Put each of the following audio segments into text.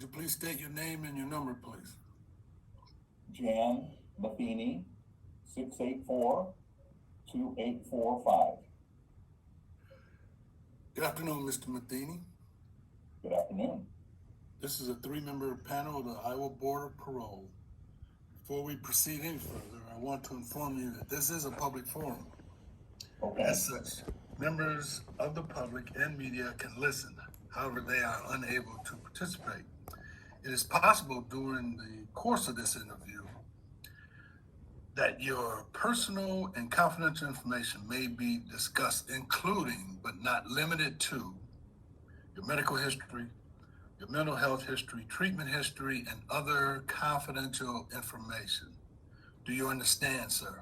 you please state your name and your number, please? Jan Matheny, 684-2845. Good afternoon, Mr. Matheny. Good afternoon. This is a three-member panel of the Iowa Board of Parole. Before we proceed any further, I want to inform you that this is a public forum. Okay. As such, members of the public and media can listen. However, they are unable to participate. It is possible during the course of this interview that your personal and confidential information may be discussed, including but not limited to your medical history, your mental health history, treatment history, and other confidential information. Do you understand, sir?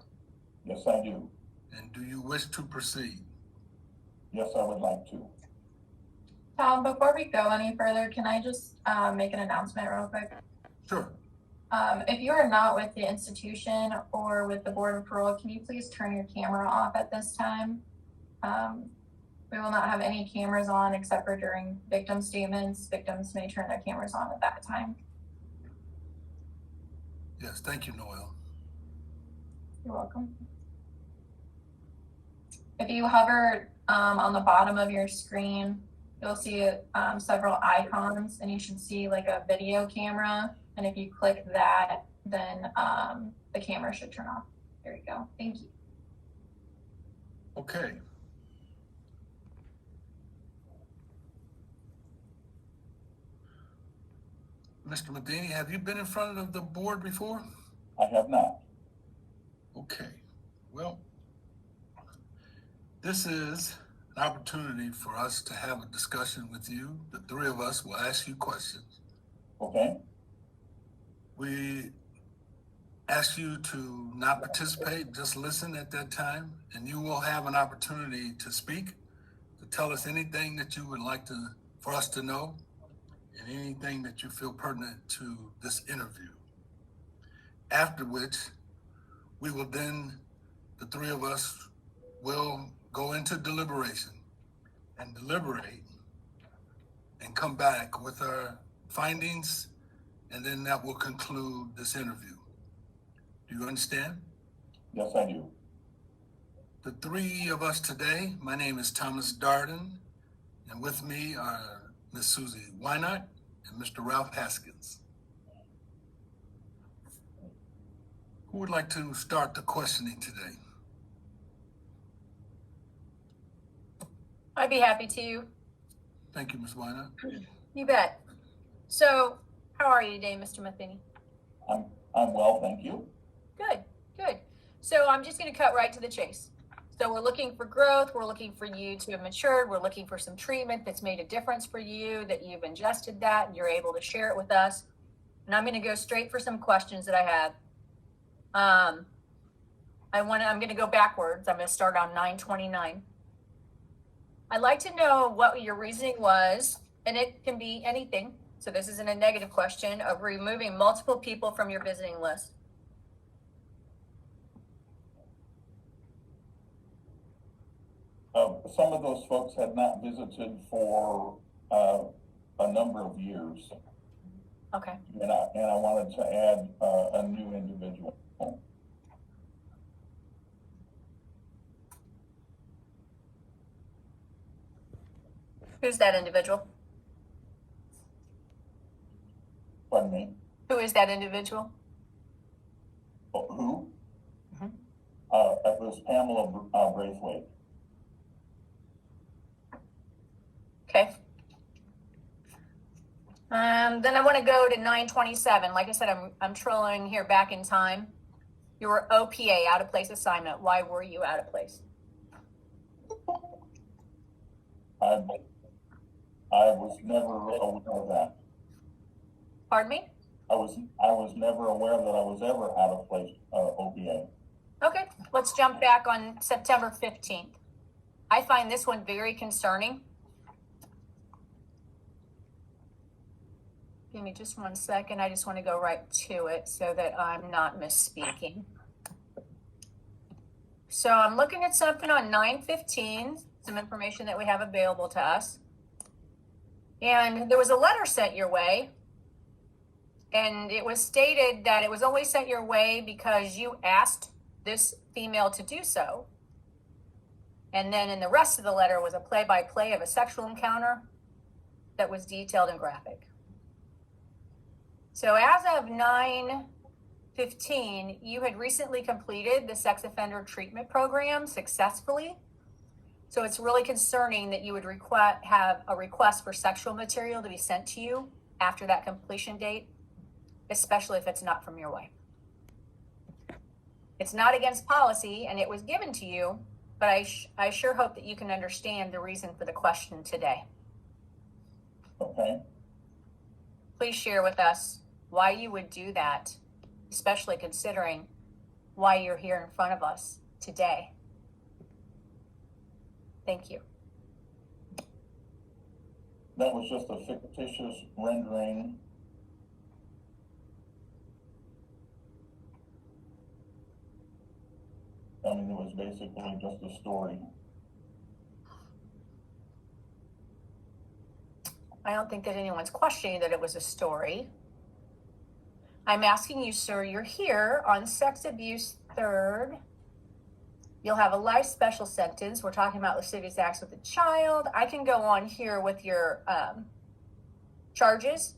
Yes, I do. And do you wish to proceed? Yes, I would like to. Tom, before we go any further, can I just make an announcement real quick? Sure. If you are not with the institution or with the Board of Parole, can you please turn your camera off at this time? We will not have any cameras on except for during victim statements. Victims may turn their cameras on at that time. Yes, thank you, Noel. You're welcome. If you hover on the bottom of your screen, you'll see several icons, and you should see like a video camera. And if you click that, then the camera should turn off. There you go. Thank you. Okay. Mr. Matheny, have you been in front of the board before? I have not. Okay. Well, this is an opportunity for us to have a discussion with you. The three of us will ask you questions. Okay. We ask you to not participate, just listen at that time, and you will have an opportunity to speak, to tell us anything that you would like for us to know, and anything that you feel pertinent to this interview. After which, we will then, the three of us will go into deliberation and deliberate and come back with our findings, and then that will conclude this interview. Do you understand? Yes, I do. The three of us today, my name is Thomas Darden, and with me are Ms. Susie Wynot and Mr. Ralph Haskins. Who would like to start the questioning today? I'd be happy to. Thank you, Ms. Wynot. You bet. So, how are you today, Mr. Matheny? I'm well, thank you. Good, good. So I'm just going to cut right to the chase. So we're looking for growth. We're looking for you to have matured. We're looking for some treatment that's made a difference for you, that you've ingested that and you're able to share it with us. And I'm going to go straight for some questions that I have. I'm going to go backwards. I'm going to start on 929. I'd like to know what your reasoning was, and it can be anything. So this isn't a negative question, of removing multiple people from your visiting list. Some of those folks had not visited for a number of years, Okay. and I wanted to add a new individual. Who's that individual? Pardon me? Who is that individual? Who? Mhm. It was Pamela Braithwaite. Okay. Then I want to go to 927. Like I said, I'm trolling here back in time. You were OPA, out of place assignment. Why were you out of place? I was never aware of that. Pardon me? I was never aware that I was ever out of place OPA. Okay, let's jump back on September 15th. I find this one very concerning. Give me just 1 second. I just want to go right to it so that I'm not misspeaking. So I'm looking at something on 9/15, some information that we have available to us. And there was a letter sent your way And it was stated that it was only sent your way because you asked this female to do so. And then in the rest of the letter was a play-by-play of a sexual encounter that was detailed and graphic. So as of 9/15, you had recently completed the sex offender treatment program successfully. So it's really concerning that you would have a request for sexual material to be sent to you after that completion date, especially if it's not from your wife. It's not against policy and it was given to you, but I sure hope that you can understand the reason for the question today. Okay. Please share with us why you would do that, especially considering why you're here in front of us today. Thank you. That was just a fictitious rendering. I mean, it was basically just a story. I don't think that anyone's questioning that it was a story. I'm asking you, sir, you're here on sex abuse 3rd. You'll have a life special sentence. We're talking about lascivious acts with a child. I can go on here with your charges.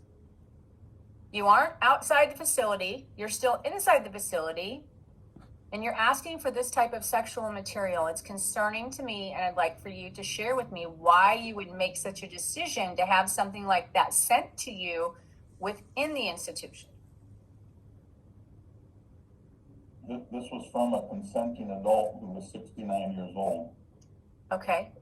You aren't outside the facility. You're still inside the facility. And you're asking for this type of sexual material. It's concerning to me, and I'd like for you to share with me why you would make such a decision to have something like that sent to you within the institution. This was from a consenting adult who was 69 years old. Okay.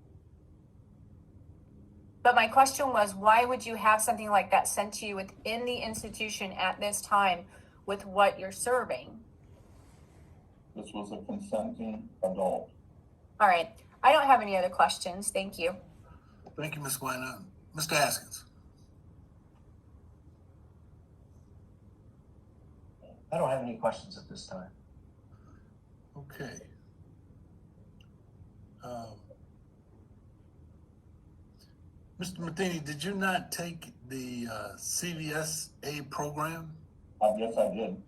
But my question was, why would you have something like that sent to you within the institution at this time with what you're serving? This was a consenting adult. All right. I don't have any other questions. Thank you. Thank you, Ms. Weiner. Mr. Haskins. I don't have any questions at this time. Okay. Mr. Matheny, did you not take the CVSA program? Yes, I did.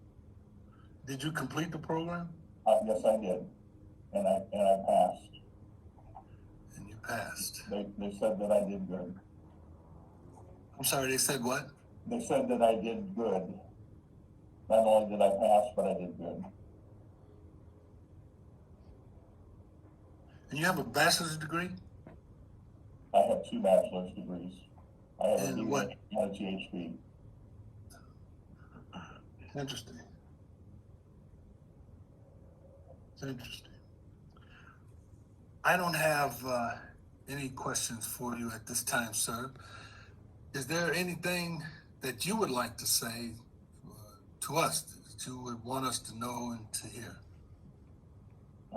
Did you complete the program? Yes, I did. And I passed. And you passed. They said that I did good. I'm sorry, they said what? They said that I did good. Not only did I pass, but I did good. And you have a bachelor's degree? I have 2 bachelor's degrees. I have a And BA what? and a GHD. Interesting. It's interesting. I don't have any questions for you at this time, sir. Is there anything that you would like to say to us that you would want us to know and to hear?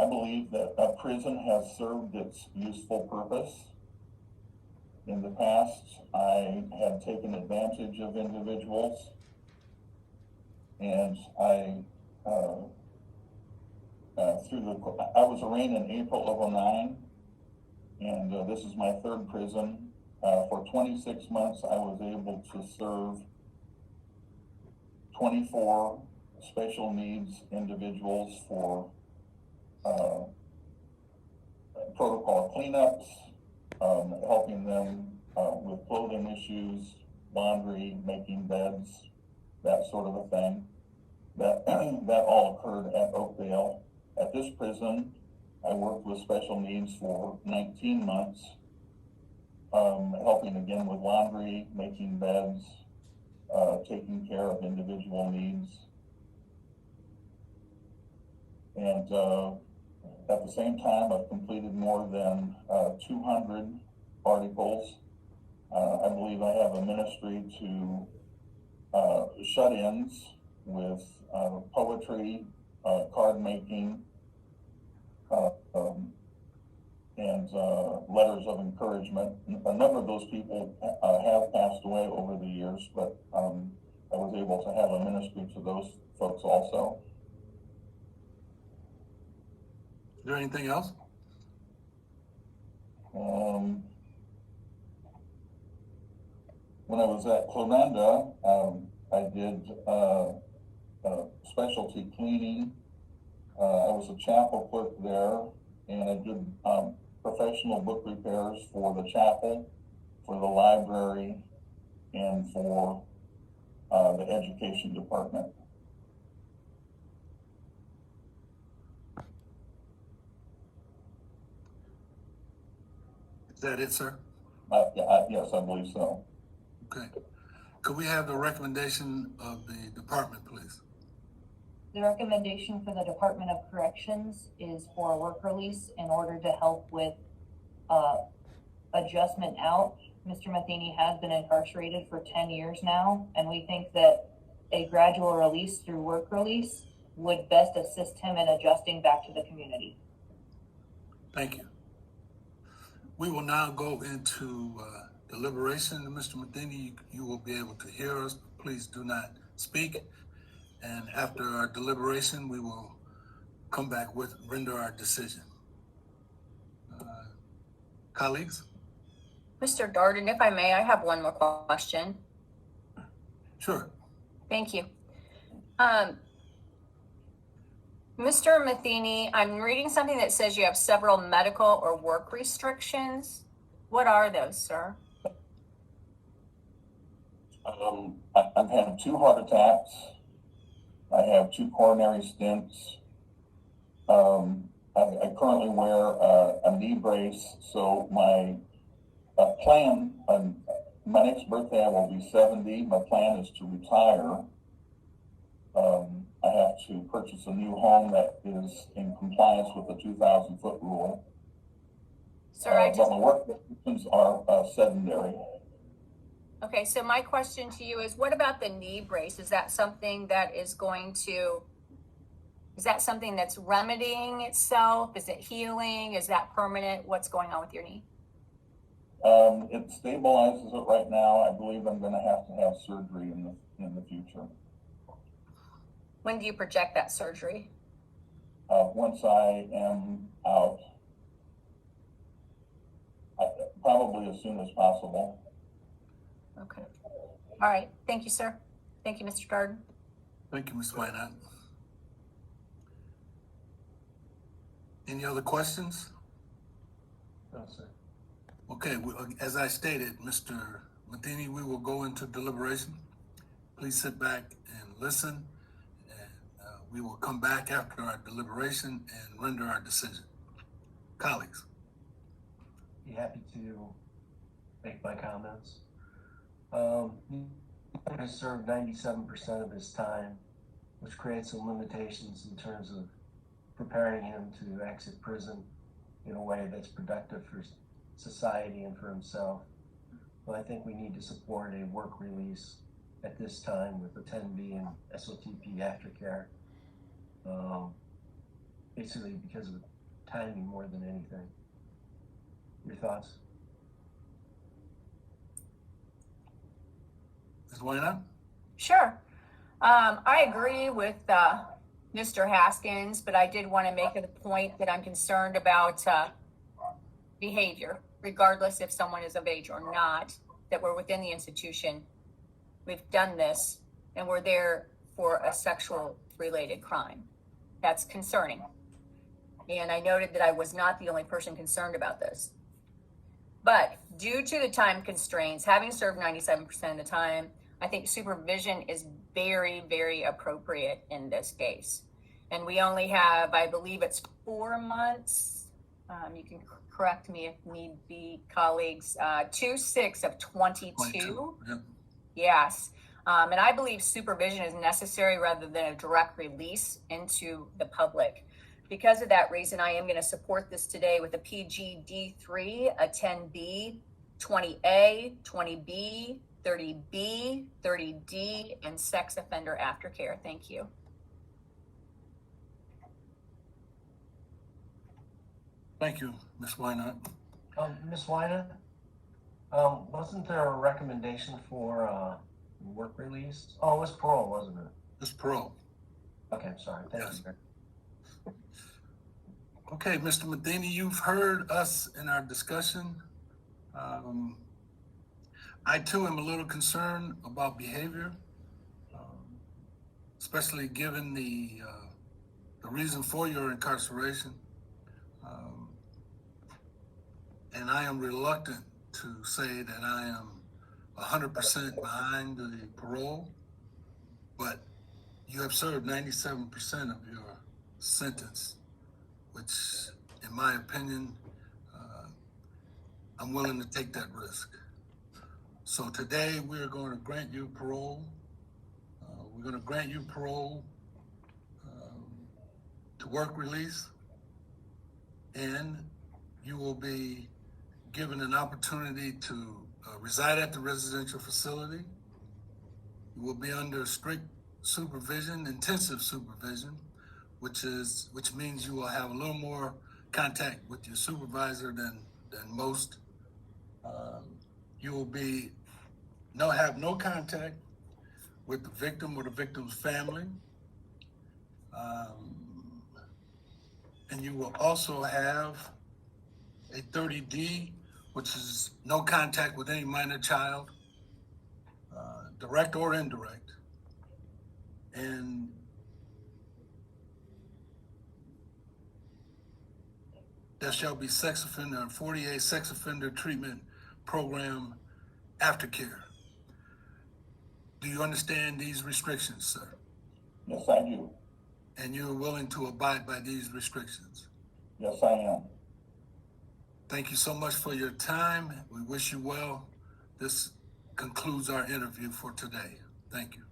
I believe that a prison has served its useful purpose. In the past, I have taken advantage of individuals, and I was arraigned in April of '09, and this is my 3rd prison. For 26 months, I was able to serve 24 special needs individuals for protocol cleanups, helping them with clothing issues, laundry, making beds, that sort of a thing. That all occurred at Oakdale. At this prison, I worked with special needs for 19 months, helping again with laundry, making beds, taking care of individual needs. And at the same time, I've completed more than 200 articles. I believe I have a ministry to shut-ins with poetry, card making, and letters of encouragement. A number of those people have passed away over the years, but I was able to have a ministry to those folks also. Is there anything else? When I was at Clorinda, I did, specialty cleaning. I was a chapel clerk there, and I did, professional book repairs for the chapel, for the library, and for, the education department. Is that it, sir? Yes, I believe so. Okay. Could we have the recommendation of the department, please? The recommendation for the Department of Corrections is for a work release in order to help with, adjustment out. Mr. Matheny has been incarcerated for 10 years now, and we think that a gradual release through work release would best assist him in adjusting back to the community. Thank you. We will now go into deliberation. Mr. Matheny, you will be able to hear us. Please do not speak. And after our deliberation, we will come back with, render our decision. Colleagues? Mr. Darden, if I may, I have one more question. Sure. Thank you. Mr. Matheny, I'm reading something that says you have several medical or work restrictions. What are those, sir? I've had 2 heart attacks. I have 2 coronary stents. I currently wear a knee brace, so my plan, my next birthday I will be 70. My plan is to retire. I have to purchase a new home that is in compliance with the 2,000-foot rule. Sir, I But just, my work restrictions are sedentary. okay, so my question to you is, what about the knee brace? Is that something that is going to, is that something that's remedying itself? Is it healing? Is that permanent? What's going on with your knee? It stabilizes it right now. I believe I'm going to have surgery in the future. When do you project that surgery? Once I am out, probably as soon as possible. Okay. All right. Thank you, sir. Thank you, Mr. Darden. Thank you, Ms. Wynot. Any other questions? No, sir. Okay, as I stated, Mr. Matheny, we will go into deliberation. Please sit back and listen, and we will come back after our deliberation and render our decision. Colleagues? Be happy to make my comments. I served 97% of his time, which creates some limitations in terms of preparing him to exit prison in a way that's productive for society and for himself. But I think we need to support a work release at this time with the 10B and SOTP aftercare. Basically because of timing more than anything. Your thoughts? Ms. Wynot? Sure. I agree with Mr. Haskins, but I did want to make a point that I'm concerned about behavior, regardless if someone is of age or not, that we're within the institution. We've done this, and we're there for a sexual related crime. That's concerning. And I noted that I was not the only person concerned about this. But due to the time constraints, having served 97% of the time, I think supervision is very, very appropriate in this case. And we only have, I believe it's 4 months. You can correct me if need be, colleagues. 2/6 of 22. Yep. Yes. And I believe supervision is necessary rather than a direct release into the public. Because of that reason, I am going to support this today with a PGD3, a 10B, 20A, 20B, 30B, 30D, and sex offender aftercare. Thank you. Thank you, Ms. Wynot. Ms. Wynot, wasn't there a recommendation for work release? Oh, it was parole, wasn't it? Ms. Perot. Okay, sorry. Thank Yes. you. Okay, Mr. Matheny, you've heard us in our discussion. I too am a little concerned about behavior. especially given the reason for your incarceration. And I am reluctant to say that I am 100% behind the parole, but you have served 97% of your sentence, which, in my opinion, I'm willing to take that risk. So today we're going to grant you parole. We're going to grant you parole to work release, and you will be given an opportunity to reside at the residential facility. You will be under strict supervision, intensive supervision, which means you will have a little more contact with your supervisor than most. You will have no contact with the victim or the victim's family. And you will also have a 30D, which is no contact with any minor child, direct or indirect. And there shall be 48 sex offender treatment program aftercare. Do you understand these restrictions, sir? Yes, I do. And you're willing to abide by these restrictions? Yes, I am. Thank you so much for your time. We wish you well. This concludes our interview for today. Thank you.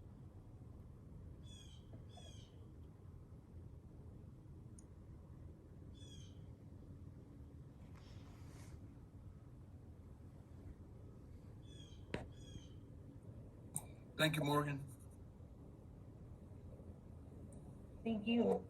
Thank you, Morgan. Thank you.